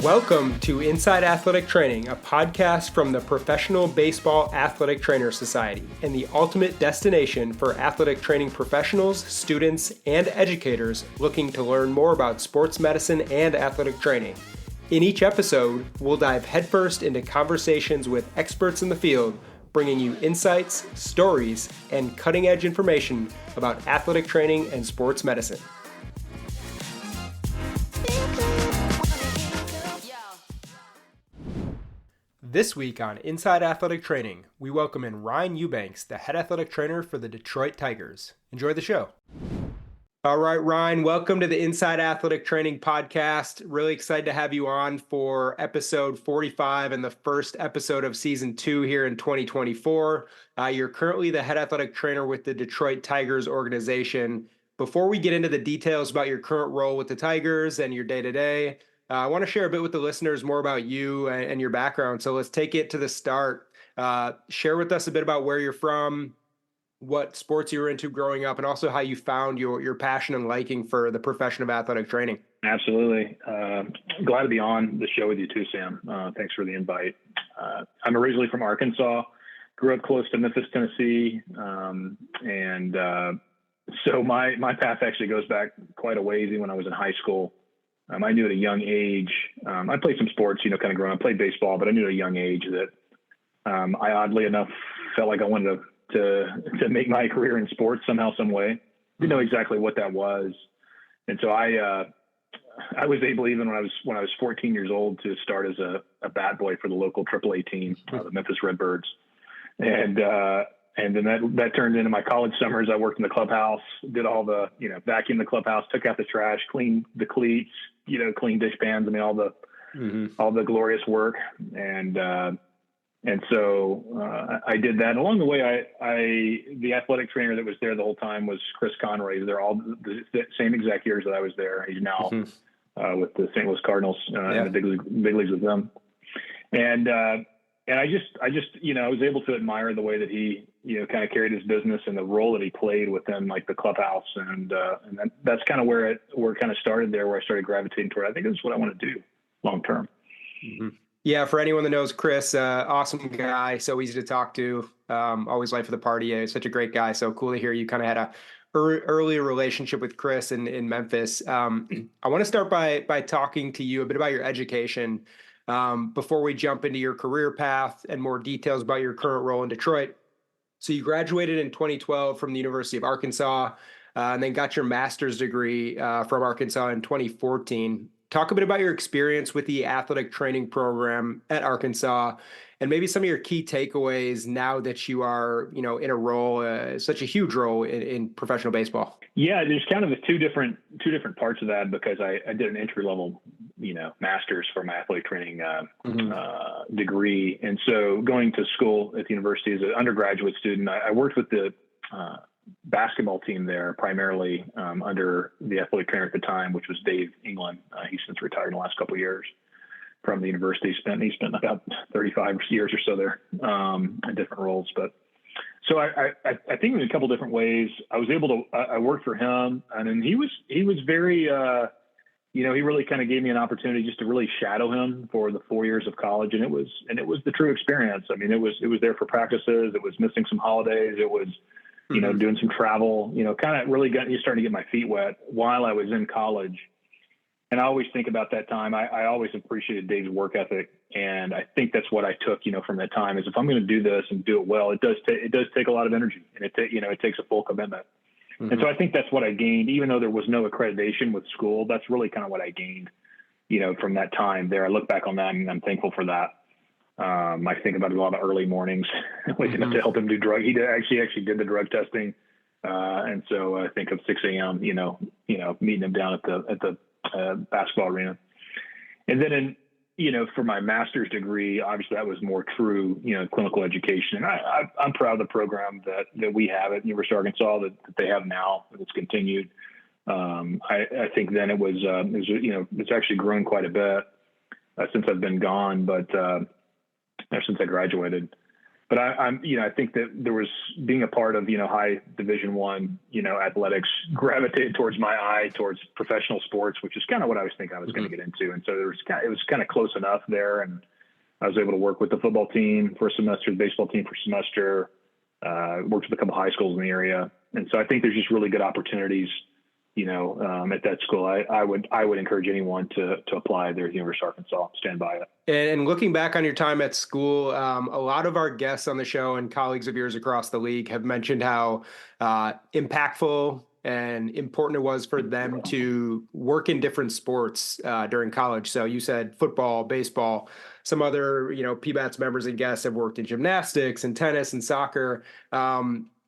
Welcome to Inside Athletic Training, a podcast from the Professional Baseball Athletic Trainer Society and the ultimate destination for athletic training professionals, students, and educators looking to learn more about sports medicine and athletic training. In each episode, we'll dive headfirst into conversations with experts in the field, bringing you insights, stories, and cutting-edge information about athletic training and sports medicine. This week on Inside Athletic Training, we welcome in Ryne Eubanks, the head athletic trainer for the Detroit Tigers. Enjoy the show. All right, Ryne, welcome to the Inside Athletic Training podcast. Really excited to have you on for episode 45 and the first episode of season 2 here in 2024. You're currently the head athletic trainer with the Detroit Tigers organization. Before we get into the details about your current role with the Tigers and your day-to-day, I want to share a bit with the listeners more about you and your background. So let's take it to the start. Share with us a bit about where you're from, what sports you were into growing up, and also how you found your passion and liking for the profession of athletic training. Absolutely. Glad to be on the show with you too, Sam. Thanks for the invite. I'm originally from Arkansas, grew up close to Memphis, Tennessee. So my path actually goes back quite a ways. Even when I was in high school, I knew at a young age, I played some sports, kind of growing up, played baseball, but I knew at a young age that I oddly enough felt like I wanted to make my career in sports somehow, some way. Didn't know exactly what that was. And so I was able, even when I was 14 years old, to start as a bat boy for the local AAA team, the Memphis Redbirds. And then that turned into my college summers. I worked in the clubhouse, did all the, vacuum the clubhouse, took out the trash, cleaned the cleats, cleaned dishpans. I mean, all the glorious work. And so I did that. And along the way, the athletic trainer that was there the whole time was Chris Conroy. They're all the same exact years that I was there. He's now with the St. Louis Cardinals in the big leagues with them. And I just, I was able to admire the way that he, kind of carried his business and the role that he played within like the clubhouse. And that's kind of where it kind of started there, where I started gravitating toward. I think this is what I want to do long term. Mm-hmm. Yeah. For anyone that knows Chris, awesome guy. So easy to talk to, always life of the party. Such a great guy. So cool to hear you kind of had a early relationship with Chris in Memphis. I want to start by talking to you a bit about your education before we jump into your career path and more details about your current role in Detroit. So you graduated in 2012 from the University of Arkansas and then got your master's degree from Arkansas in 2014. Talk a bit about your experience with the athletic training program at Arkansas and maybe some of your key takeaways now that you are, in a role, such a huge role in professional baseball. Yeah, there's kind of two different parts of that, because I did an entry level, master's for my athletic training degree. And so going to school at the university as an undergraduate student, I worked with the basketball team there, primarily under the athletic trainer at the time, which was Dave England. He's since retired in the last couple of years from the university. He spent about 35 years or so there in different roles. But so I think in a couple different ways, I was able to, I worked for him, and then he was very, he really kind of gave me an opportunity just to really shadow him for the 4 years of college. And it was the true experience. I mean, it was there for practices. It was missing some holidays. It was, doing some travel, kind of really starting to get my feet wet while I was in college. And I always think about that time. I always appreciated Dave's work ethic. And I think that's what I took, from that time, is if I'm going to do this and do it well, it does take a lot of energy, and it takes a full commitment. Mm-hmm. And so I think that's what I gained, even though there was no accreditation with school. That's really kind of what I gained, from that time there. I look back on that and I'm thankful for that. I think about it a lot of early mornings, waking up to help him do drug. He actually did the drug testing. And so I think of 6 a.m., meeting him down at the basketball arena. And then for my master's degree, obviously that was more true, clinical education. And I'm proud of the program that we have at University of Arkansas that they have now, that's continued. I think then it was it's actually grown quite a bit since I've been gone, but since I graduated. but I think that there was being a part of, high Division I, athletics gravitated towards my eye towards professional sports, which is kind of what I was thinking I was going to get into. And so it was kind of close enough there. And I was able to work with the football team for a semester, the baseball team for a semester, worked with a couple high schools in the area. And so I think there's just really good opportunities, at that school. I would encourage anyone to apply there at the University of Arkansas. Stand by it. And looking back on your time at school, a lot of our guests on the show and colleagues of yours across the league have mentioned how impactful and important it was for them to work in different sports during college. So you said football, baseball, some other, PBATS members and guests have worked in gymnastics and tennis and soccer.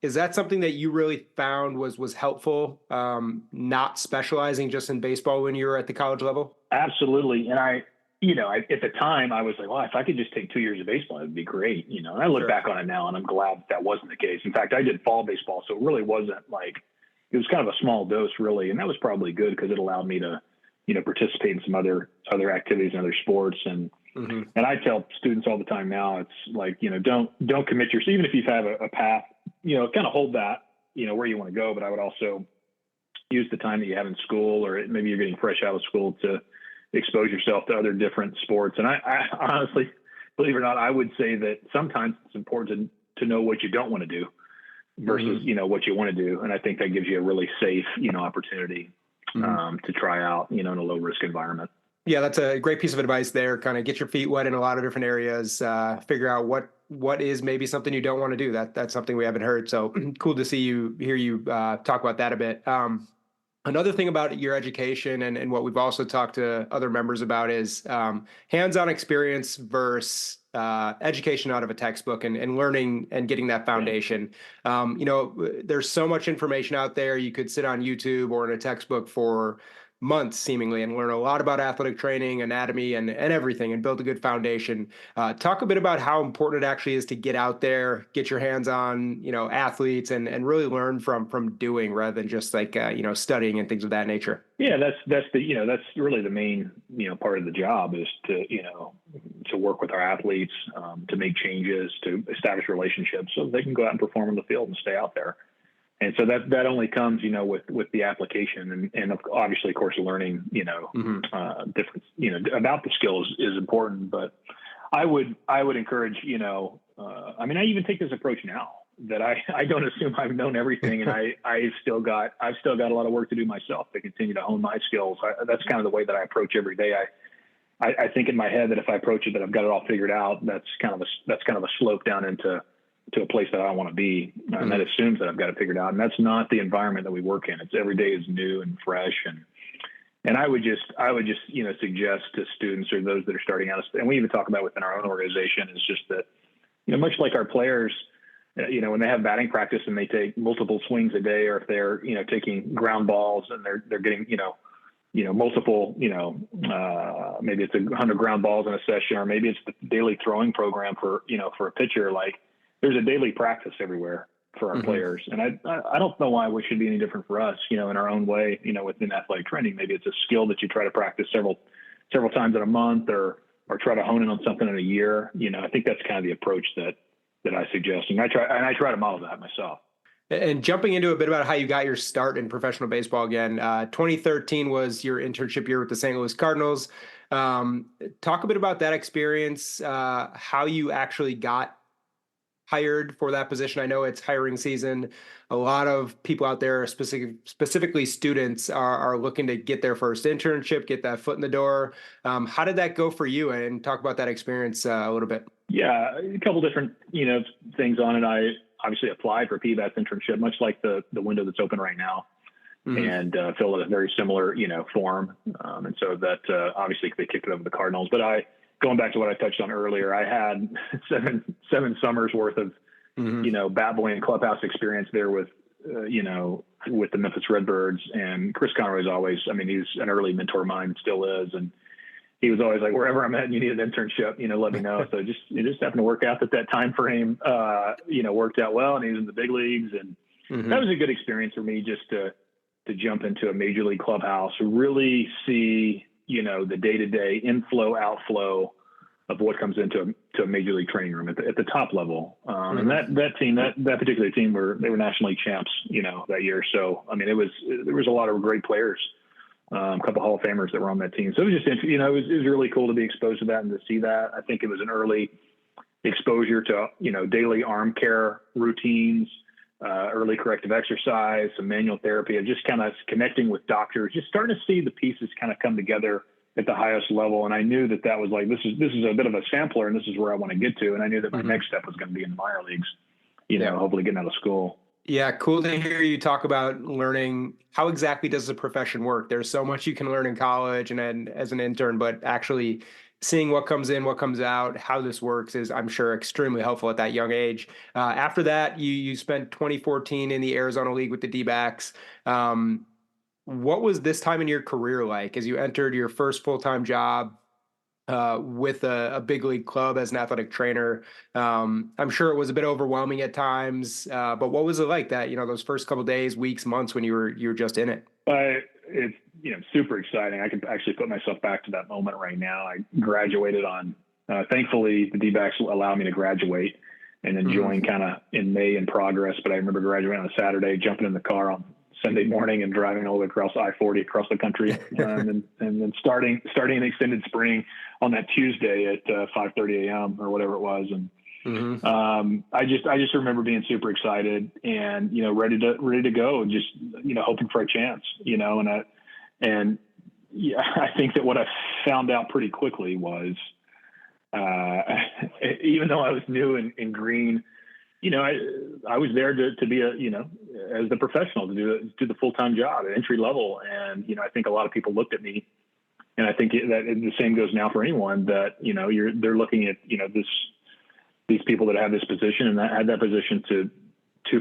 Is that something that you really found was helpful, not specializing just in baseball when you were at the college level? Absolutely. And at the time I was like, well, if I could just take 2 years of baseball, it'd be great. And I look back on it now and I'm glad that wasn't the case. In fact, I did fall baseball. So it really wasn't it was kind of a small dose really. And that was probably good because it allowed me to, participate in some other activities and other sports. And, and I tell students all the time now, it's like, don't commit yourself, even if you have a path, kind of hold that, where you want to go. But I would also use the time that you have in school, or maybe you're getting fresh out of school, to expose yourself to other different sports. And I honestly, believe it or not, I would say that sometimes it's important to know what you don't want to do versus, what you want to do. And I think that gives you a really safe, opportunity to try out, in a low risk environment. Yeah, that's a great piece of advice there. Kind of get your feet wet in a lot of different areas, figure out what is maybe something you don't want to do. That's something we haven't heard. So cool to hear you talk about that a bit. Another thing about your education and what we've also talked to other members about is hands-on experience versus education out of a textbook and learning and getting that foundation. There's so much information out there. You could sit on YouTube or in a textbook for months seemingly and learn a lot about athletic training, anatomy, and everything, and build a good foundation. Talk a bit about how important it actually is to get out there, get your hands on, athletes and really learn from doing rather than just studying and things of that nature. Yeah, that's really the main, part of the job is to work with our athletes, to make changes, to establish relationships so they can go out and perform in the field and stay out there. And so that only comes, with the application and obviously, of course, learning, different, about the skills is important. But I would encourage, I even take this approach now that I don't assume I've known everything, and I've still got a lot of work to do myself to continue to hone my skills. That's kind of the way that I approach every day. I think in my head that if I approach it that I've got it all figured out, that's kind of a slope down into a place that I don't want to be. And that assumes that I've got it figured out. And that's not the environment that we work in. It's every day is new and fresh. And I would just, suggest to students or those that are starting out, and we even talk about within our own organization, is just that, much like our players, when they have batting practice and they take multiple swings a day, or if they're, taking ground balls and they're getting, multiple, maybe it's 100 ground balls in a session, or maybe it's the daily throwing program for a pitcher. Like, there's a daily practice everywhere for our players. And I don't know why it should be any different for us, in our own way, within athletic training. Maybe it's a skill that you try to practice several times in a month, or try to hone in on something in a year. I think that's kind of the approach that I suggest. And I try to model that myself. And jumping into a bit about how you got your start in professional baseball again, 2013 was your internship year with the St. Louis Cardinals. Talk a bit about that experience, how you actually got hired for that position. I know it's hiring season. A lot of people out there, specifically students, are looking to get their first internship, get that foot in the door. How did that go for you? And talk about that experience a little bit. Yeah, a couple different, things on it. I obviously applied for PBATS internship, much like the window that's open right now, and filled out a very similar, form. And so that obviously they kicked it over to the Cardinals. But going back to what I touched on earlier, I had seven summers worth of, bat boy and clubhouse experience there with the Memphis Redbirds. And Chris Conroy is always, he's an early mentor of mine, still is. And he was always like, wherever I'm at and you need an internship, let me know. So it just happened to work out that time frame, worked out well, and he was in the big leagues. And that was a good experience for me, just to jump into a major league clubhouse, really see, the day-to-day inflow, outflow of what comes into a major league training room at the top level. And that team, that particular team, they were National League champs, that year. So, I mean, there was a lot of great players, a couple Hall of Famers that were on that team. So it was just, it was really cool to be exposed to that and to see that. I think it was an early exposure to, daily arm care routines, early corrective exercise, some manual therapy, and just kind of connecting with doctors, just starting to see the pieces kind of come together at the highest level. And I knew that was like, this is a bit of a sampler, and this is where I want to get to. And I knew that my next step was going to be in the minor leagues, hopefully getting out of school. Yeah. Cool to hear you talk about learning how exactly does the profession work. There's so much you can learn in college and then as an intern, but actually seeing what comes in, what comes out, how this works is, I'm sure, extremely helpful at that young age. After that, you spent 2014 in the Arizona League with the D-backs. What was this time in your career like as you entered your first full-time job with a big league club as an athletic trainer? I'm sure it was a bit overwhelming at times, but what was it like that, those first couple of days, weeks, months when you were just in it? It's, super exciting. I can actually put myself back to that moment right now. I graduated thankfully the D-backs allowed me to graduate and then join kind of in May in progress. But I remember graduating on a Saturday, jumping in the car on Sunday morning and driving all the way across I-40 across the country, and then starting an extended spring on that Tuesday at 5:30 a.m. or whatever it was. And I just remember being super excited and ready to go, just hoping for a chance, and I think that what I found out pretty quickly was even though I was new and green, I was there to be as the professional, to do the full-time job at entry level. And, I think a lot of people looked at me, and I think that the same goes now for anyone, that, they're looking at, these people that have this position and that had that position to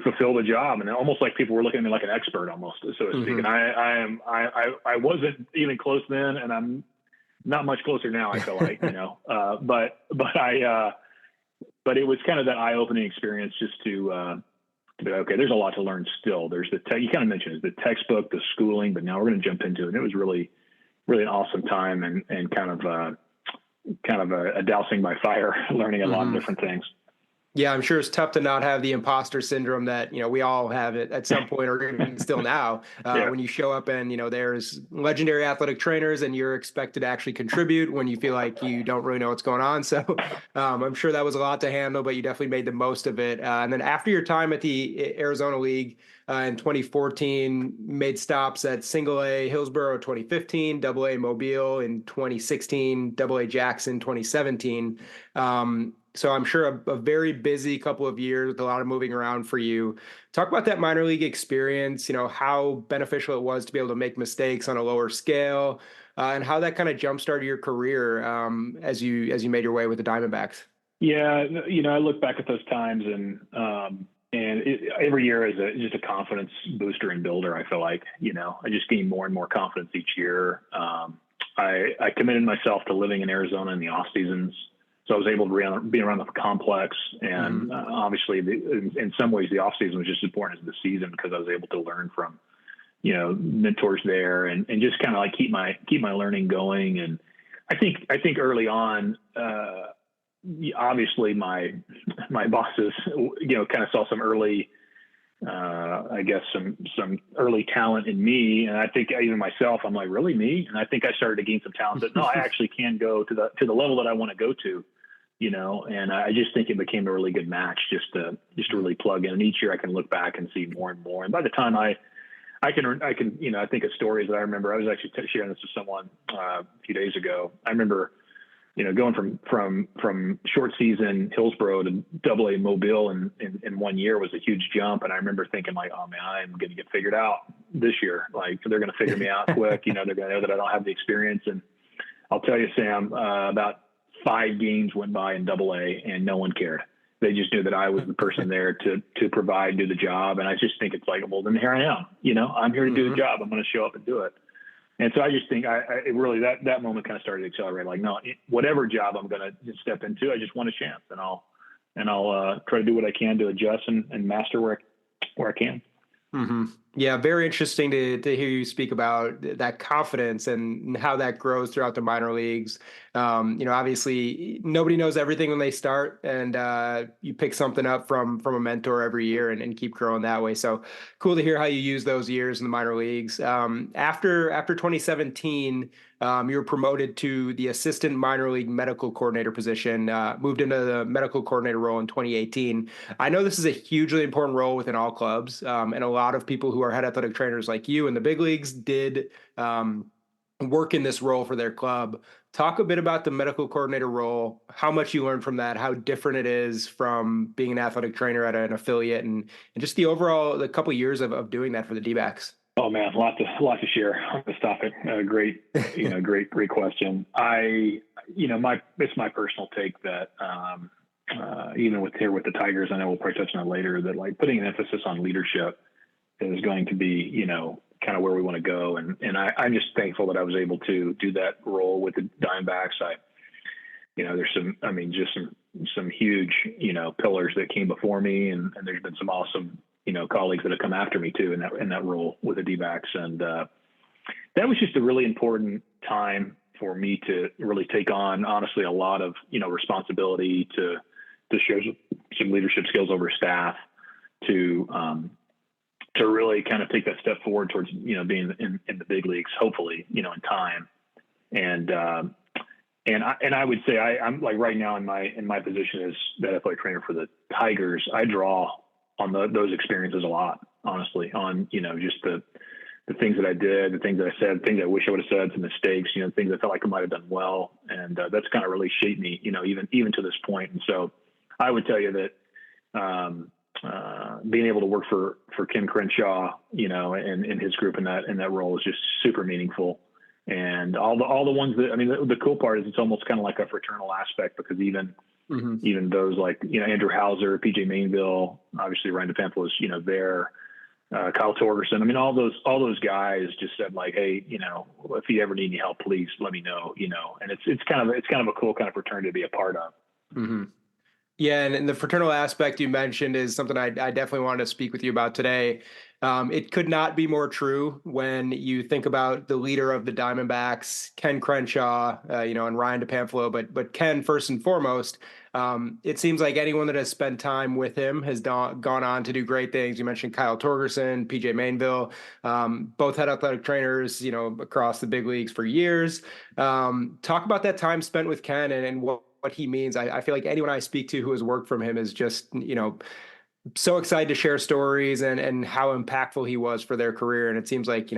fulfill the job. And almost like people were looking at me like an expert almost, so to speak. And I wasn't even close then, and I'm not much closer now, I feel like, but it was kind of that eye-opening experience just to be okay, there's a lot to learn still. There's you kind of mentioned the textbook, the schooling, but now we're going to jump into it. And it was really, really an awesome time and kind of a dousing by fire, learning a lot of different things. Yeah, I'm sure it's tough to not have the imposter syndrome that, we all have it at some point or even still now, when you show up and, there's legendary athletic trainers and you're expected to actually contribute when you feel like you don't really know what's going on. So I'm sure that was a lot to handle, but you definitely made the most of it. And then after your time at the Arizona League in 2014, made stops at Single-A Hillsborough 2015, Double-A Mobile in 2016, Double-A Jackson 2017. So I'm sure a very busy couple of years with a lot of moving around for you. Talk about that minor league experience, how beneficial it was to be able to make mistakes on a lower scale, and how that kind of jump-started your career as you made your way with the Diamondbacks. Yeah, I look back at those times and every year is just a confidence booster and builder. I feel like, I just gained more and more confidence each year. I committed myself to living in Arizona in the off seasons. So I was able to be around the complex, and obviously, in some ways, the off season was just as important as the season because I was able to learn from, mentors there, and just kind of like keep my learning going. And I think early on, obviously, my bosses, kind of saw some early, some early talent in me, and I think even myself, I'm like, really me? And I think I started to gain some talent that no, I actually can go to the level that I want to go to. And I just think it became a really good match just to really plug in. And each year I can look back and see more and more. And by the time I can, I think of stories that I remember. I was actually sharing this with someone a few days ago. I remember, going from short season Hillsborough to Double-A Mobile in 1 year was a huge jump. And I remember thinking like, oh man, I'm going to get figured out this year. Like they're going to figure me out quick. They're going to know that I don't have the experience. And I'll tell you, Sam, about 5 games went by in Double-A and no one cared. They just knew that I was the person there to provide, do the job. And I just think it's like, well, then here I am, I'm here to do the job. I'm going to show up and do it. And so I just think it really, that moment kind of started to accelerate. Like, no, whatever job I'm going to step into, I just want a chance, and I'll try to do what I can to adjust and master where I can. Yeah, very interesting to hear you speak about that confidence and how that grows throughout the minor leagues. Obviously nobody knows everything when they start, and you pick something up from a mentor every year and keep growing that way. So cool to hear how you use those years in the minor leagues. After 2017, you were promoted to the assistant minor league medical coordinator position, moved into the medical coordinator role in 2018. I know this is a hugely important role within all clubs, and a lot of people who are head athletic trainers like you in the big leagues did work in this role for their club. Talk a bit about the medical coordinator role, how much you learned from that, how different it is from being an athletic trainer at an affiliate, and just the couple years of doing that for the D-backs. Oh man, a lot to share on this topic. Great, great question. It's my personal take that, even with the Tigers, I know we'll probably touch on that later, that like putting an emphasis on leadership is going to be, kind of where we want to go. I'm just thankful that I was able to do that role with the Diamondbacks. There's some huge, pillars that came before me, and there's been some awesome, colleagues that have come after me too in that role with the D-backs. And that was just a really important time for me to really take on, honestly, a lot of, responsibility to show some leadership skills over staff, to really kind of take that step forward towards, being in the big leagues, hopefully, in time. And I would say I'm like right now in my position as the athletic trainer for the Tigers, I draw on those experiences a lot, honestly, on, just the things that I did, the things that I said, the things I wish I would have said, some mistakes, things I felt like I might've done well. And that's kind of really shaped me, even to this point. And so I would tell you that, being able to work for Ken Crenshaw, and his group in that role is just super meaningful. And all the ones that, the cool part is it's almost kind of like a fraternal aspect, because even those like, Andrew Hauser, PJ Mainville, obviously Ryne Eubanks, there, Kyle Torgerson. All those guys just said like, hey, if you ever need any help, please let me know, and it's kind of a cool kind of fraternity to be a part of. Mm-hmm. Yeah, and the fraternal aspect you mentioned is something I definitely wanted to speak with you about today. It could not be more true when you think about the leader of the Diamondbacks, Ken Crenshaw, and Ryne Eubanks, but Ken first and foremost. It seems like anyone that has spent time with him has gone on to do great things. You mentioned Kyle Torgerson, PJ Mainville, both had athletic trainers, across the big leagues for years. Talk about that time spent with Ken and what he means. I feel like anyone I speak to who has worked from him is just, so excited to share stories and how impactful he was for their career. And it seems like,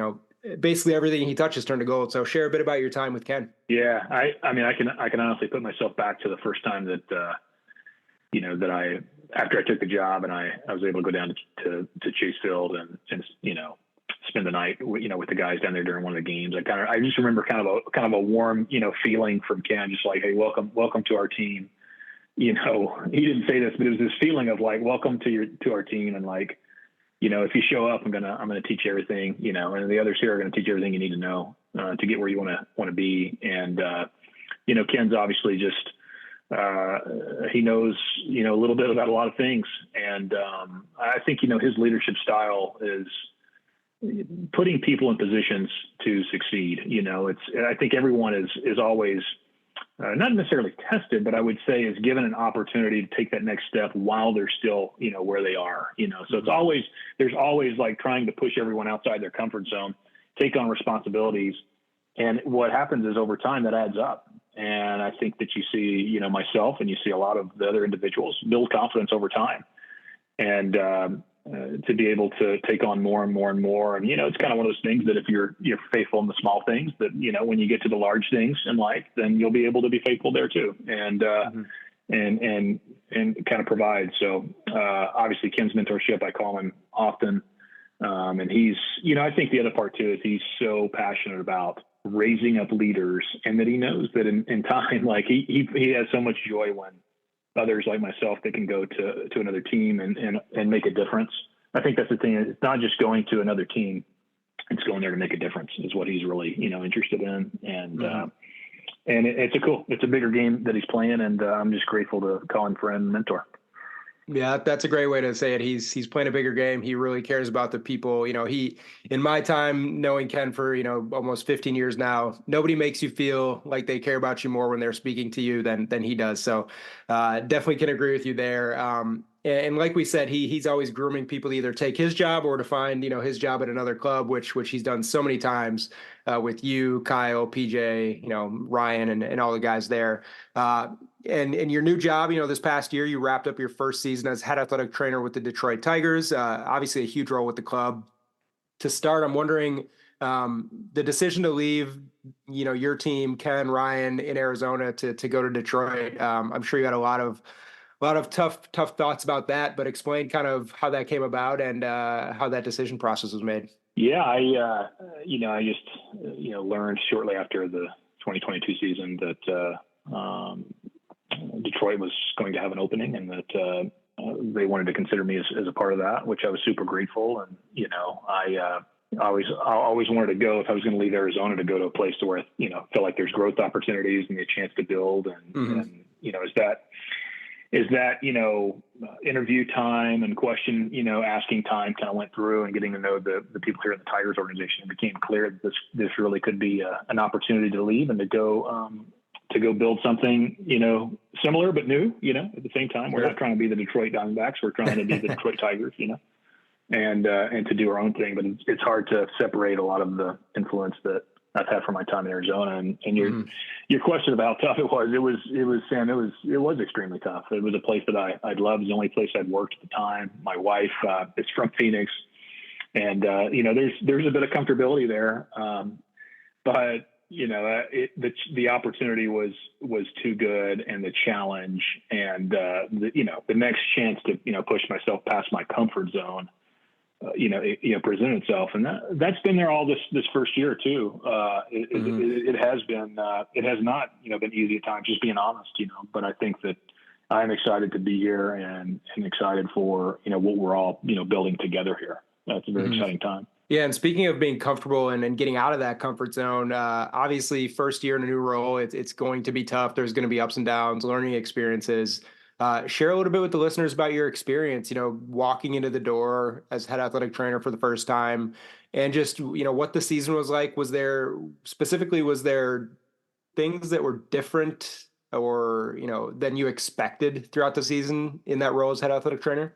basically everything he touches turned to gold. So share a bit about your time with Ken. Yeah. I can honestly put myself back to the first time that, after I took the job and I was able to go down to Chase Field and spend the night, with the guys down there during one of the games. I just remember kind of a warm, feeling from Ken, just like, hey, welcome to our team. He didn't say this, but it was this feeling of like, welcome to our team. And like, if you show up, I'm going to teach you everything, and the others here are going to teach you everything you need to know, to get where you want to be. And, Ken's obviously just, he knows, a little bit about a lot of things. And, I think, his leadership style is putting people in positions to succeed. I think everyone is always, not necessarily tested, but I would say is given an opportunity to take that next step while they're still, where they are, so there's always like trying to push everyone outside their comfort zone, take on responsibilities. And what happens is over time that adds up. And I think that you see, myself and you see a lot of the other individuals build confidence over time. And, to be able to take on more and more and more. And, it's kind of one of those things that if you're faithful in the small things that, when you get to the large things in life, then you'll be able to be faithful there too. And, and kind of provide. So, obviously Ken's mentorship, I call him often. And he's, I think the other part too, is he's so passionate about raising up leaders, and that he knows that in time, like he has so much joy when others like myself that can go to another team and make a difference. I think that's the thing. It's not just going to another team; it's going there to make a difference. Is what he's really interested in, and it's a bigger game that he's playing, and I'm just grateful to call him friend and mentor. Yeah, that's a great way to say it. He's playing a bigger game. He really cares about the people. In my time knowing Ken for, almost 15 years now, nobody makes you feel like they care about you more when they're speaking to you than he does. So definitely can agree with you there. And like we said, he's always grooming people to either take his job or to find, his job at another club, which he's done so many times with you, Kyle, PJ, Ryan, and all the guys there. And in your new job, this past year, you wrapped up your first season as head athletic trainer with the Detroit Tigers. Obviously, a huge role with the club. To start, I'm wondering the decision to leave, your team, Ken, Ryan, in Arizona to go to Detroit. I'm sure you had a lot of tough thoughts about that, but explain kind of how that came about and how that decision process was made. Yeah, I just, learned shortly after the 2022 season that Detroit was going to have an opening and that they wanted to consider me as a part of that, which I was super grateful. And, I always wanted to go, if I was going to leave Arizona, to go to a place to where, feel like there's growth opportunities and a chance to build. And is that, interview time and question, asking time kind of went through and getting to know the people here in the Tigers organization. It became clear that this really could be an opportunity to leave and to go build something, similar but new, at the same time. We're not trying to be the Detroit Diamondbacks. We're trying to be the Detroit Tigers, and to do our own thing. But it's hard to separate a lot of the influence that I've had from my time in Arizona. And your question about how tough it was, Sam, it was extremely tough. It was a place that I'd loved. It was the only place I'd worked at the time. My wife is from Phoenix, and there's a bit of comfortability there. But the opportunity was too good, and the challenge and the next chance to push myself past my comfort zone present itself. And that's been there all this first year too. It has not been easy at times, just being honest, but I think that I'm excited to be here and excited for what we're all building together here. That's a very exciting time. Yeah, and speaking of being comfortable and getting out of that comfort zone, obviously first year in a new role, it's going to be tough. There's going to be ups and downs, learning experiences. Share a little bit with the listeners about your experience, walking into the door as head athletic trainer for the first time, and just, what the season was like. Was there things that were different or, than you expected throughout the season in that role as head athletic trainer?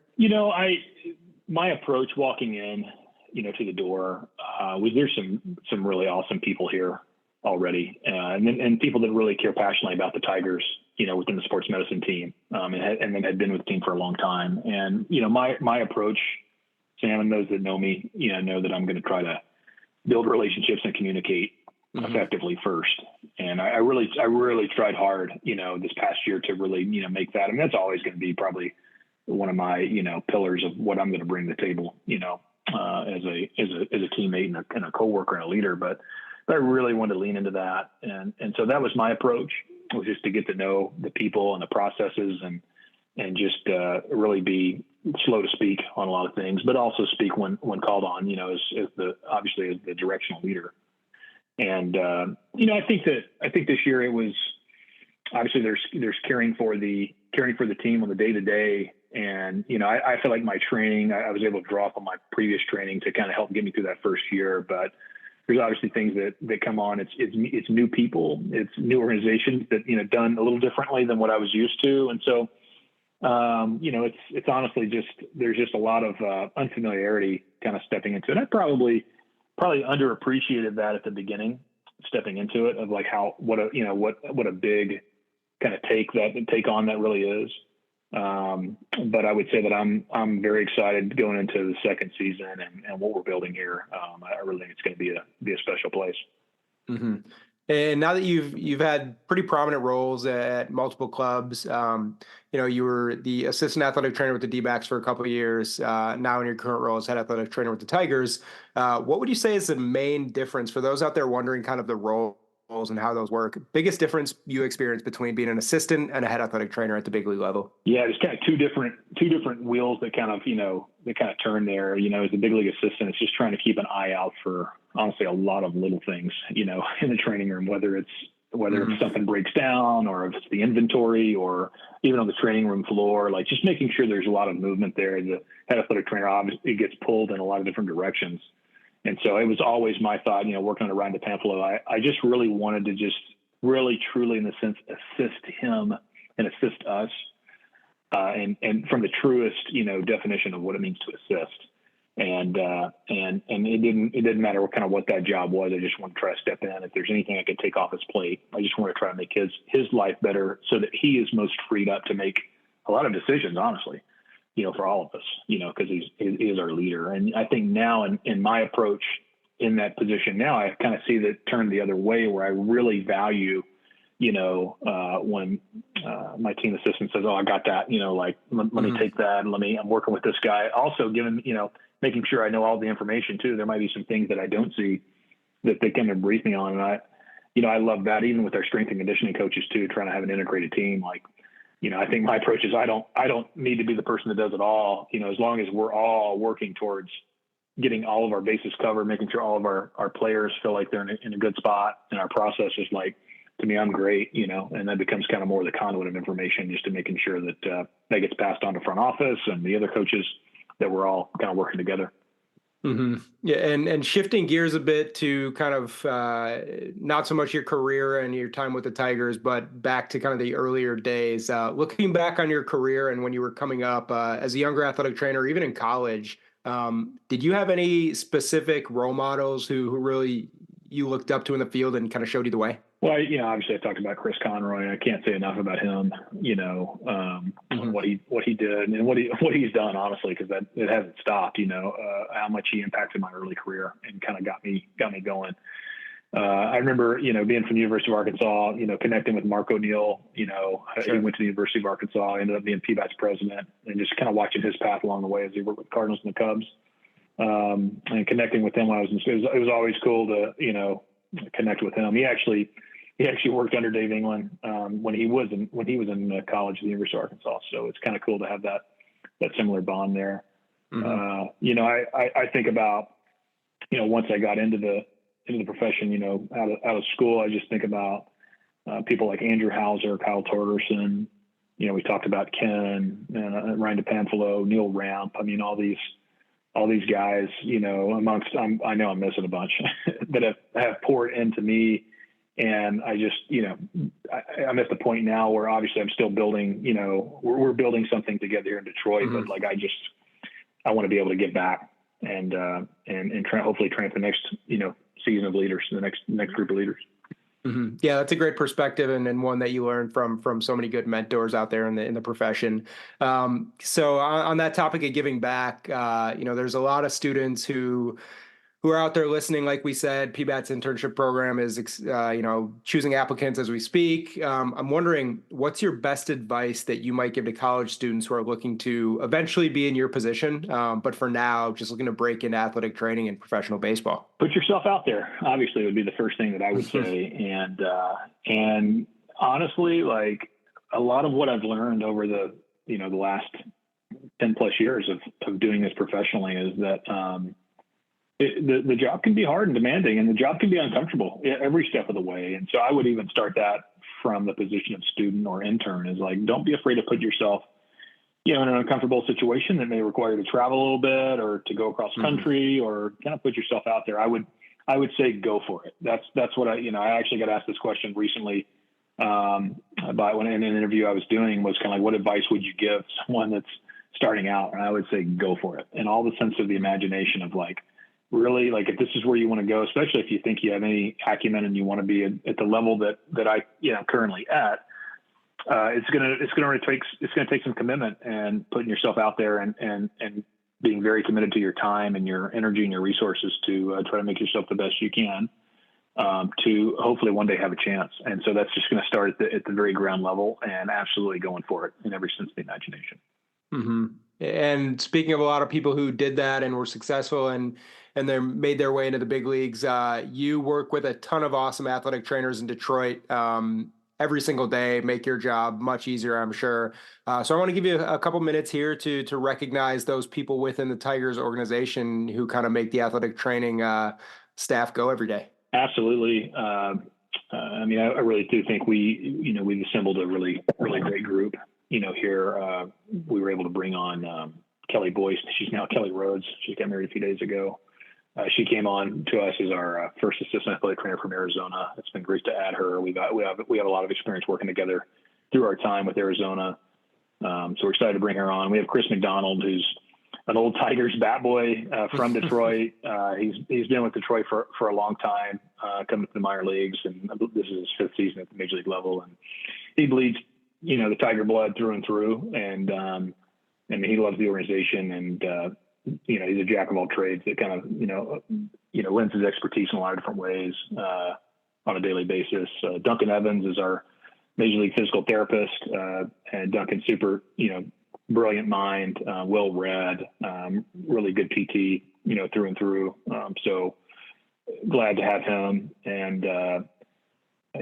My approach walking in, to the door, was there's some really awesome people here already, and people that really care passionately about the Tigers, within the sports medicine team, and then had been with the team for a long time. And, my approach, Sam, and those that know me, know that I'm going to try to build relationships and communicate effectively first. And I really tried hard, this past year to really, make that. I mean, that's always going to be probably one of my, pillars of what I'm going to bring to the table, as a teammate and a coworker and a leader. But I really wanted to lean into that. And so that was my approach, was just to get to know the people and the processes and just really be slow to speak on a lot of things, but also speak when called on, as the directional leader. And, I think this year it was obviously there's caring for the team on the day to day. And, I feel like my training, I was able to draw up on my previous training to kind of help get me through that first year. But there's obviously things that come on. It's new people, it's new organizations that, done a little differently than what I was used to. And so, it's honestly there's just a lot of unfamiliarity kind of stepping into it. I probably underappreciated that at the beginning, stepping into it, of like what a big kind of take on that really is. But I would say that I'm very excited going into the second season and what we're building here. I really think it's going to be a special place. Mm-hmm. And now that you've had pretty prominent roles at multiple clubs, you were the assistant athletic trainer with the D-backs for a couple of years. Now in your current role as head athletic trainer with the Tigers, what would you say is the main difference for those out there wondering kind of the roles and how those work? Biggest difference you experience between being an assistant and a head athletic trainer at the big league level? Yeah, there's kind of two different wheels that kind of turn there. As a big league assistant, it's just trying to keep an eye out for honestly a lot of little things, in the training room, whether it's whether if something breaks down or if it's the inventory or even on the training room floor, like just making sure there's a lot of movement there. The head athletic trainer, obviously, it gets pulled in a lot of different directions. And so it was always my thought, working on Ryne Eubanks, I just really wanted to just really, truly, in the sense, assist him and assist us. And from the truest, definition of what it means to assist. And it didn't matter what that job was. I just want to try to step in. If there's anything I could take off his plate, I just want to try to make his life better so that he is most freed up to make a lot of decisions, honestly, for all of us, because he is our leader. And I think now in my approach in that position now, I kind of see that turn the other way where I really value, when my team assistant says, "Oh, I got that," let me take that and I'm working with this guy. Also given, making sure I know all the information too. There might be some things that I don't see that they come and brief me on. And I love that even with our strength and conditioning coaches too, trying to have an integrated team. I think my approach is I don't need to be the person that does it all, as long as we're all working towards getting all of our bases covered, making sure all of our players feel like they're in a good spot. And our process is to me, I'm great, and that becomes kind of more the conduit of information just to making sure that that gets passed on to front office and the other coaches, that we're all kind of working together. Mm-hmm. Yeah. And shifting gears a bit to kind of not so much your career and your time with the Tigers, but back to kind of the earlier days, looking back on your career and when you were coming up as a younger athletic trainer, even in college, did you have any specific role models who really you looked up to in the field and kind of showed you the way? Well, obviously I talked about Chris Conroy. I can't say enough about him, what he did and what he's done, honestly, because it hasn't stopped, how much he impacted my early career and kind of got me going. I remember, being from the University of Arkansas, connecting with Mark O'Neill, Sure. He went to the University of Arkansas, ended up being PBAT's president, and just kind of watching his path along the way as he worked with the Cardinals and the Cubs. And connecting with him when I was in school, it was always cool to, connect with him. He actually worked under Dave England when he was in college at the University of Arkansas. So it's kind of cool to have that similar bond there. Mm-hmm. I think about once I got into the profession, out of school, I just think about people like Andrew Hauser, Kyle Torgerson. We talked about Ken, Ryne Eubanks, Neil Ramp. I mean, all these guys, amongst I know I'm missing a bunch that have poured into me. And I just, I'm at the point now where obviously I'm still building, we're building something together here in Detroit, mm-hmm. but I want to be able to give back and hopefully train the next, season of leaders, the next group of leaders. Mm-hmm. Yeah, that's a great perspective and one that you learn from so many good mentors out there in the profession. So on that topic of giving back, there's a lot of students who are out there listening. Like we said, PBAT's internship program is, choosing applicants as we speak. I'm wondering, what's your best advice that you might give to college students who are looking to eventually be in your position, but for now, just looking to break into athletic training and professional baseball? Put yourself out there. Obviously, would be the first thing that I would say. And honestly, a lot of what I've learned over the last 10 plus years of doing this professionally is that, the job can be hard and demanding, and the job can be uncomfortable every step of the way. And so I would even start that from the position of student or intern is don't be afraid to put yourself, in an uncomfortable situation that may require you to travel a little bit or to go across country mm-hmm. or kind of put yourself out there. I would say go for it. That's what I actually got asked this question recently by when in an interview I was doing was kind of what advice would you give someone that's starting out? And I would say go for it. And all the sense of the imagination of really, if this is where you want to go, especially if you think you have any acumen and you want to be at the level that I, currently at, it's going to take some commitment and putting yourself out there and being very committed to your time and your energy and your resources to try to make yourself the best you can, to hopefully one day have a chance. And so that's just going to start at the very ground level and absolutely going for it in every sense of the imagination. Mm-hmm. And speaking of a lot of people who did that and were successful and they made their way into the big leagues, you work with a ton of awesome athletic trainers in Detroit every single day, make your job much easier, I'm sure. So I want to give you a couple minutes here to recognize those people within the Tigers organization who kind of make the athletic training staff go every day. Absolutely. I mean, I really do think we've assembled a really, really great group. Here we were able to bring on Kelly Boyce. She's now Kelly Rhodes. She got married a few days ago. She came on to us as our first assistant athletic trainer from Arizona. It's been great to add her. We have a lot of experience working together through our time with Arizona. So we're excited to bring her on. We have Chris McDonald, who's an old Tigers bat boy from Detroit. He's been with Detroit for a long time, coming to the minor leagues, and this is his fifth season at the major league level. And he bleeds, the Tiger blood through and through. And he loves the organization, and he's a jack of all trades that kind of lends his expertise in a lot of different ways on a daily basis. Duncan Evans is our major league physical therapist, and Duncan's super, brilliant mind, well read, really good PT, through and through. So glad to have him, and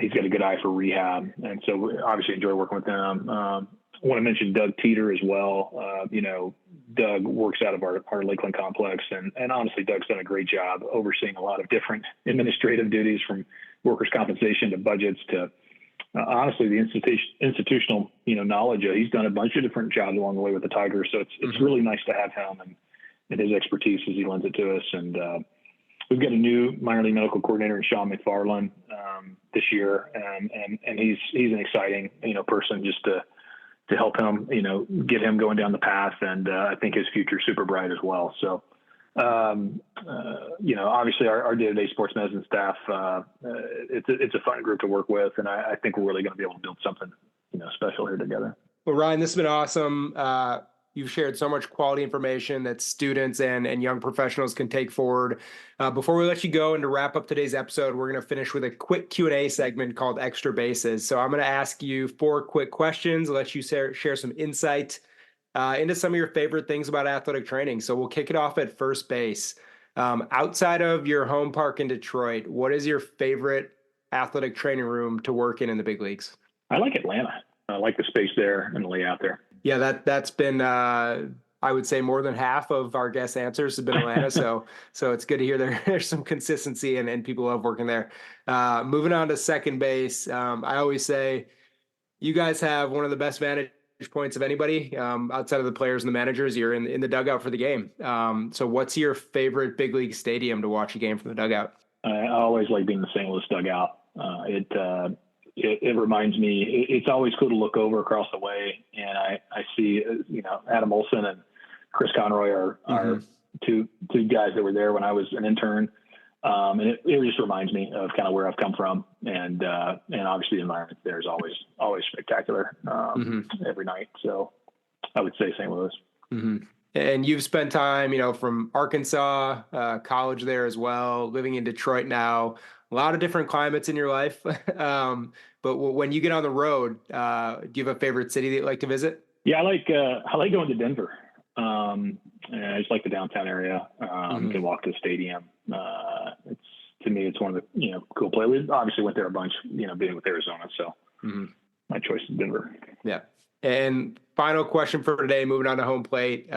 he's got a good eye for rehab, and so we obviously enjoy working with him. I want to mention Doug Teeter as well. Doug works out of our Lakeland complex, and honestly, Doug's done a great job overseeing a lot of different administrative duties, from workers' compensation to budgets to honestly the institutional knowledge. He's done a bunch of different jobs along the way with the Tigers, so it's really nice to have him and his expertise as he lends it to us. And we've got a new minor league medical coordinator in Sean McFarland this year, and he's an exciting person just to help him, get him going down the path. And I think his future is super bright as well. So, obviously our day-to-day sports medicine staff, it's a fun group to work with. And I think we're really going to be able to build something, special here together. Well, Ryne, this has been awesome. You've shared so much quality information that students and young professionals can take forward. Before we let you go and to wrap up today's episode, we're going to finish with a quick Q&A segment called Extra Bases. So I'm going to ask you 4 quick questions, let you share some insight into some of your favorite things about athletic training. So we'll kick it off at first base. Outside of your home park in Detroit, what is your favorite athletic training room to work in the big leagues? I like Atlanta. I like the space there and the layout there. Yeah, that's been I would say more than half of our guest answers have been Atlanta. so it's good to hear there's some consistency and people love working there. Moving on to second base, I always say you guys have one of the best vantage points of anybody outside of the players and the managers. You're in the dugout for the game. So what's your favorite big league stadium to watch a game from the dugout? I always like being in the St. Louis dugout. It reminds me, it's always cool to look over across the way, and I see, Adam Olson and Chris Conroy are two guys that were there when I was an intern. And it just reminds me of kind of where I've come from. And obviously the environment there is always spectacular every night. So I would say St. Louis. Mm-hmm. And you've spent time, from Arkansas, college there as well, living in Detroit now, a lot of different climates in your life. But when you get on the road, do you have a favorite city that you like to visit? Yeah, I like going to Denver. I just like the downtown area. You can walk to the stadium. To me, it's one of the, cool places. We obviously went there a bunch, being with Arizona. So my choice is Denver. Yeah. And final question for today, moving on to home plate.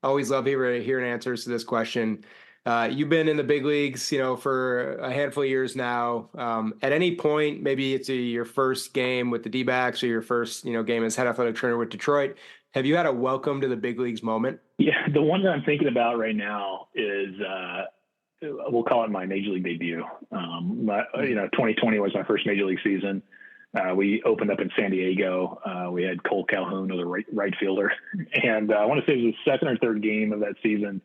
Always love hearing answers to this question. You've been in the big leagues, for a handful of years now. At any point, maybe it's your first game with the D-backs or your first, game as head athletic trainer with Detroit, have you had a welcome to the big leagues moment? Yeah, the one that I'm thinking about right now is, we'll call it my major league debut. 2020 was my first major league season. We opened up in San Diego. We had Cole Calhoun, the right fielder. And I want to say it was the second or third game of that season.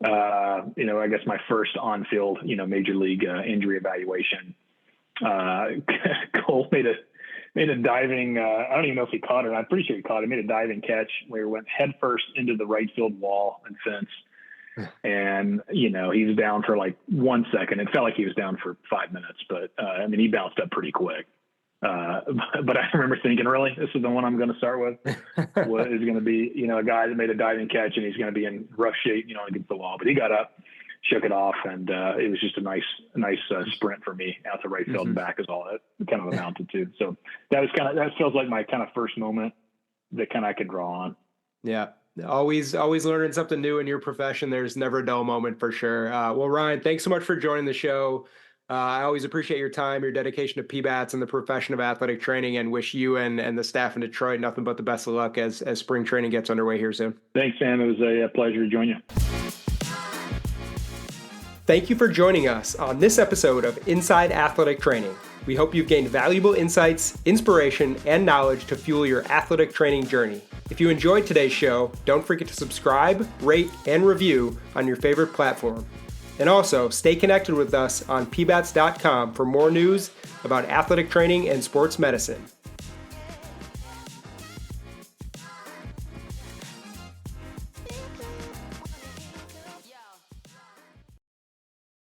I guess my first on-field, major league injury evaluation. Cole made a diving, I don't even know if he caught it. I'm pretty sure he caught it. He made a diving catch where he went head first into the right field wall and fence. And, he was down for like 1 second. It felt like he was down for 5 minutes, but he bounced up pretty quick. But I remember thinking, really, this is the one I'm going to start with. What is going to be, a guy that made a diving catch and he's going to be in rough shape, against the wall. But he got up, shook it off, and it was just a nice sprint for me out to right field and back is all it kind of amounted to. So that feels like my kind of first moment that kind of I could draw on. Yeah. Always learning something new in your profession. There's never a dull moment for sure. Well, Ryne, thanks so much for joining the show. I always appreciate your time, your dedication to PBATs and the profession of athletic training, and wish you and the staff in Detroit nothing but the best of luck as spring training gets underway here soon. Thanks, Sam. It was a pleasure to join you. Thank you for joining us on this episode of Inside Athletic Training. We hope you've gained valuable insights, inspiration, and knowledge to fuel your athletic training journey. If you enjoyed today's show, don't forget to subscribe, rate, and review on your favorite platform. And also, stay connected with us on pbats.com for more news about athletic training and sports medicine.